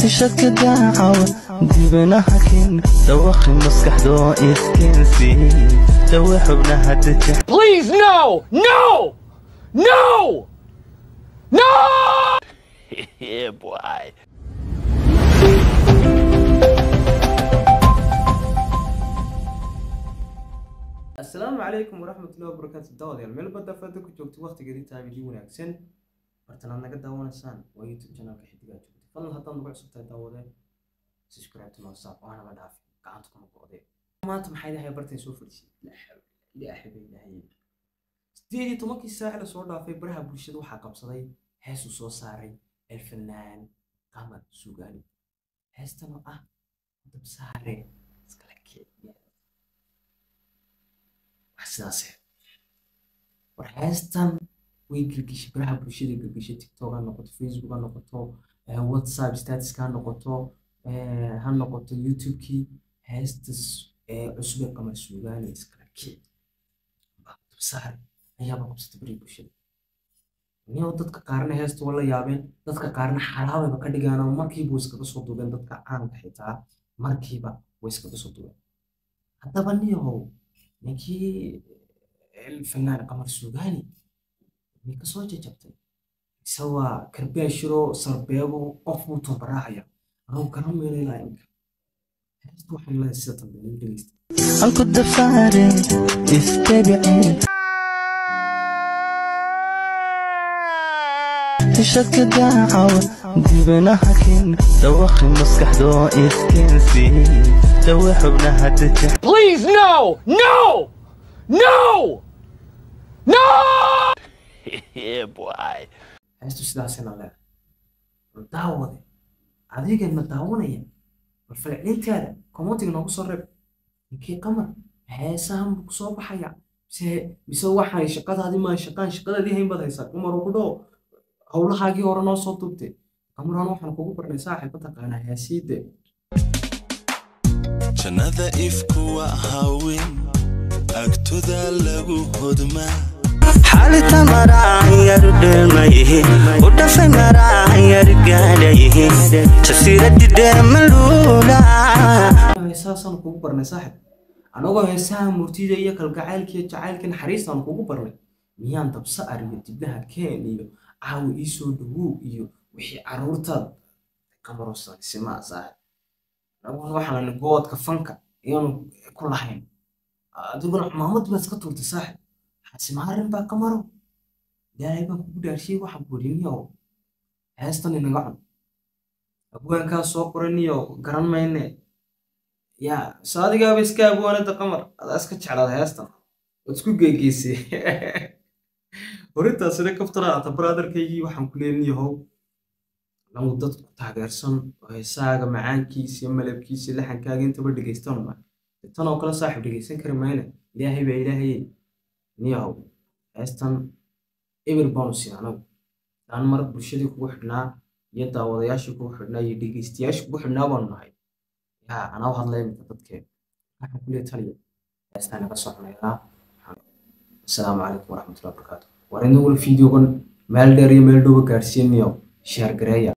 shadka daacaw dibna hakin dawaqi maskaxdo iskensi dawa xubnaha dadka. Please no! No! No! No! Yeah boy. السلام عليكم ورحمة الله وبركاته. داود مeel bada fada ku joogto waqtigeedii taabidi wanaagsan bartana naga daawanaysan waa YouTube channelka xidiga joogto fadlan haddii aad ugu cusubtahay daawade subscribe to my channel waana ma dhaaf gacanta kuma go'day maanta maxay dhahay bartay soo fadhisay la xabiibahay sidii tobankii saac la soo dhaafay baraha bulshada waxa qabsaday hees uu soo saaray الفنان قمر سوغاني heestan oo ah dab saare iskala keenay أساسه وحاستن ويجريش برها برشيد يجريش تيك توك هنقطة فيسبوك هنقطة واتساب ستاتس هنقطة هنقطة يوتيوب كي هاستس أسبوع كمان سوغاني إسكراكي بسهر هي بقى بستبري برشيد نيو دتك قارن هاست ولا يابين دتك قارن حلاوة بقى دجانا ومركي بويسك بصوتو بين دتك عام حيتا مركي بقى ويسك بصوتو حتى بنيو نكي الفنان قمر سوغاني نيكا سو جبتي سوا كربي شرو سربيغو قفو تبراعيا او كرم ميلينا انك هستو حلا سيتم بالانجليزي halku dafaare istabici shadka daacaw dibna hakin dawaqi maskaxdo iskensi dawa xubnaha dadka. Please no! No! No! No! Yeah boy. هستو سداسنا لا داود adiga ma daawanaya falcelintaada commentiga noogu soo reeb ninkii qamar heesahan ku soo baxaya mise waxay shaqadaadii ma shaqadaadii hayn badaysaa qamar ugu dhoo hawlahaagii hore noo soo duubtay qamarana waxaan kugu barnay saaxiib taqaana heesiide jannada ifku waa haween agtooda lagu hodmaa حالة مراه يردميه ودفن مراه يرقاله تسير الدم الأولى heesaasan kugu barnay saaxiib anagoo heesaha murtida iyo kalgacaylkiyo jacaylkan xariistan kugu barnay miyaan dabsa ariyo dibnaha keen iyo caawi ii soo dhawow iyo wixii caruurtaad qamarosan simaa saaxiib anaguna waxaan goodka fanka iyaanu ku lahayn adiguna maamad baad iska tuurtay saaxiib حاسمارن باكمرو دايما كودارشي waxaan ku riniyo heestan inaga cun abwaan ka soo qoraniyo garan mayne ya saadiga iska abwaanada qamar aad iska jeclaad heestan wad isku geegeysay horinta sida kaftara ta brotherkaygi waxaan ku leenahay lagu dad ku taageersan heesaaga macaankiisa iyo malabkiisa laxankaaga inta ba dhageystaan ma tan oo kala saaxiib dhageysan kari mayne ilaahay ba ilaahay نياو هستن إبر بونسي أنا مرة برشيدي كوحنا يدا وضياش كوحنا يدقيستياش كوحنا والنهاي يا أنا واحد لا يمتلك أحنا كلية تانية هستن بصحنا يا السلام عليكم ورحمة الله وبركاته ورينا الفيديو كن مالدري مالدو بكارسين نياو شير قرايا